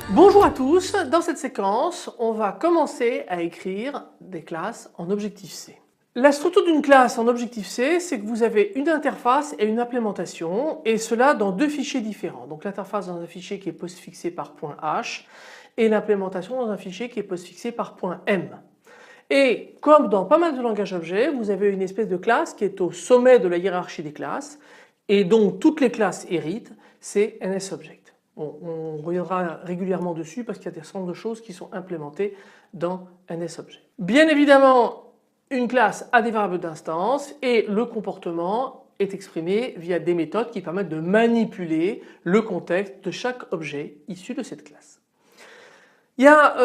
Bonjour à tous, dans cette séquence, on va commencer à écrire des classes en Objective-C. La structure d'une classe en Objective-C, c'est que vous avez une interface et une implémentation, et cela dans deux fichiers différents. Donc l'interface dans un fichier qui est postfixé par .h et l'implémentation dans un fichier qui est postfixé par .m. Et comme dans pas mal de langages objets, vous avez une espèce de classe qui est au sommet de la hiérarchie des classes et dont toutes les classes héritent, c'est NSObject. On reviendra régulièrement dessus parce qu'il y a des certain nombre de choses qui sont implémentées dans NSObject. Bien évidemment, une classe a des variables d'instance et le comportement est exprimé via des méthodes qui permettent de manipuler le contexte de chaque objet issu de cette classe. Il y a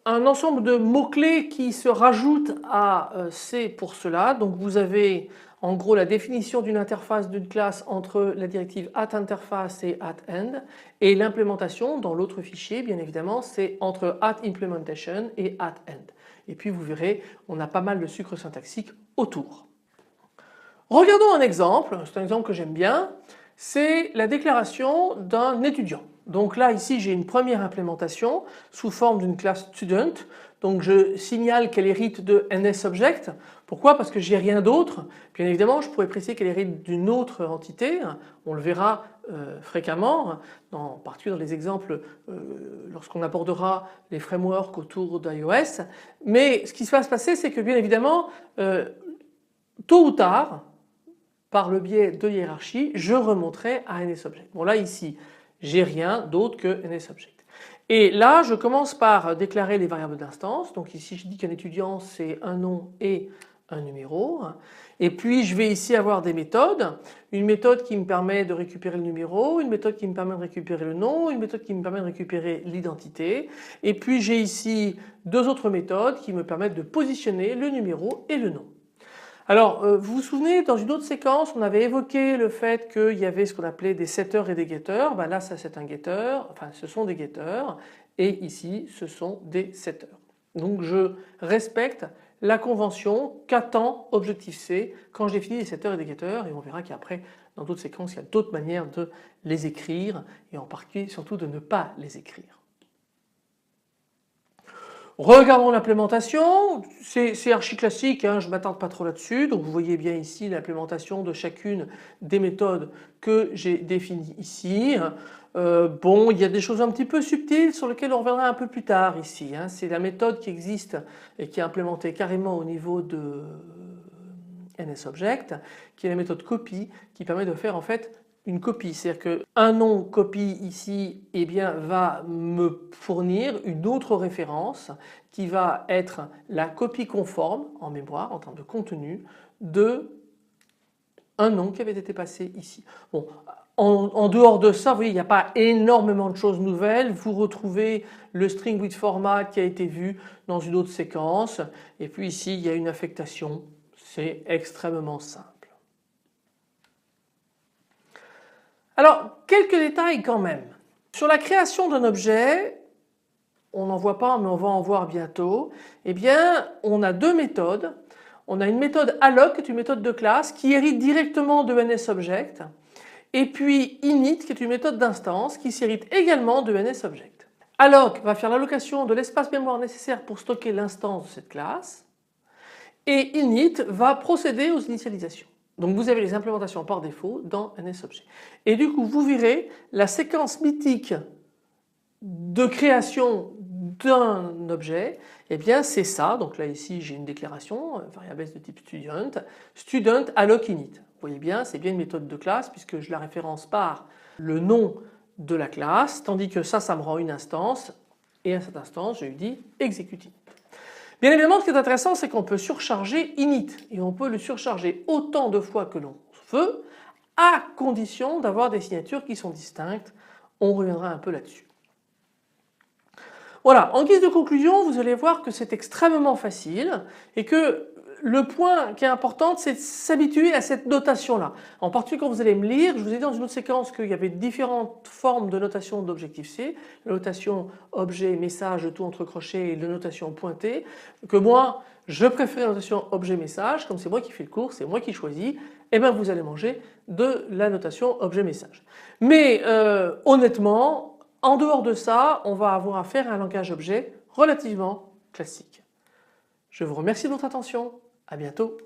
un ensemble de mots-clés qui se rajoutent à C pour cela. Donc vous avez en gros la définition d'une interface d'une classe entre la directive @interface et @end et l'implémentation dans l'autre fichier bien évidemment c'est entre @implementation et @end. Et puis vous verrez on a pas mal de sucre syntaxique autour. Regardons un exemple, c'est un exemple que j'aime bien, c'est la déclaration d'un étudiant. Donc là ici j'ai une première implémentation sous forme d'une classe student. Donc je signale qu'elle hérite de NSObject. Pourquoi? Parce que j'ai rien d'autre. Bien évidemment je pourrais préciser qu'elle hérite d'une autre entité. On le verra fréquemment, en particulier dans les exemples lorsqu'on abordera les frameworks autour d'iOS. Mais ce qui va se passer c'est que bien évidemment tôt ou tard par le biais de hiérarchie je remonterai à NSObject. Bon là ici j'ai rien d'autre que NSObject. Et là je commence par déclarer les variables d'instance. Donc ici je dis qu'un étudiant c'est un nom et un numéro. Et puis je vais ici avoir des méthodes. Une méthode qui me permet de récupérer le numéro, une méthode qui me permet de récupérer le nom, une méthode qui me permet de récupérer l'identité. Et puis j'ai ici deux autres méthodes qui me permettent de positionner le numéro et le nom. Alors vous vous souvenez dans une autre séquence on avait évoqué le fait qu'il y avait ce qu'on appelait des setters et des getters. Ben là ça c'est un getter, enfin ce sont des getters et ici ce sont des setters. Donc je respecte la convention qu'attend Objective-C quand je définis des setters et des getters et on verra qu'après dans d'autres séquences il y a d'autres manières de les écrire et en particulier surtout de ne pas les écrire. Regardons l'implémentation, c'est archi classique, je ne m'attarde pas trop là-dessus. Donc vous voyez bien ici l'implémentation de chacune des méthodes que j'ai définies ici. Bon, il y a des choses un petit peu subtiles sur lesquelles on reviendra un peu plus tard ici. C'est la méthode qui existe et qui est implémentée carrément au niveau de NSObject, qui est la méthode copy qui permet de faire en fait une copie, c'est-à-dire qu'un nom copie ici eh bien, va me fournir une autre référence qui va être la copie conforme en mémoire en termes de contenu de un nom qui avait été passé ici. Bon, en dehors de ça, vous voyez, il n'y a pas énormément de choses nouvelles. Vous retrouvez le string with format qui a été vu dans une autre séquence et puis ici il y a une affectation, c'est extrêmement simple. Alors, quelques détails quand même. Sur la création d'un objet, on n'en voit pas mais on va en voir bientôt, eh bien on a deux méthodes. On a une méthode alloc qui est une méthode de classe qui hérite directement de NSObject et puis init qui est une méthode d'instance qui s'hérite également de NSObject. Alloc va faire l'allocation de l'espace mémoire nécessaire pour stocker l'instance de cette classe et init va procéder aux initialisations. Donc vous avez les implémentations par défaut dans NSObject. Et du coup vous verrez la séquence mythique de création d'un objet, eh bien c'est ça. Donc là ici j'ai une déclaration, variable s de type student alloc init. Vous voyez bien c'est bien une méthode de classe puisque je la référence par le nom de la classe, tandis que ça me rend une instance et à cette instance je lui dis execute init. Bien évidemment ce qui est intéressant c'est qu'on peut surcharger init et on peut le surcharger autant de fois que l'on veut à condition d'avoir des signatures qui sont distinctes. On reviendra un peu là-dessus. Voilà, en guise de conclusion vous allez voir que c'est extrêmement facile et que le point qui est important, c'est de s'habituer à cette notation-là. En particulier quand vous allez me lire, je vous ai dit dans une autre séquence qu'il y avait différentes formes de notation d'Objective-C, la notation objet, message, tout entre crochets et la notation pointée, que moi je préfère la notation objet, message, comme c'est moi qui fais le cours, c'est moi qui choisis, et bien vous allez manger de la notation objet, message. Mais honnêtement, en dehors de ça, on va avoir affaire à un langage objet relativement classique. Je vous remercie de votre attention, à bientôt.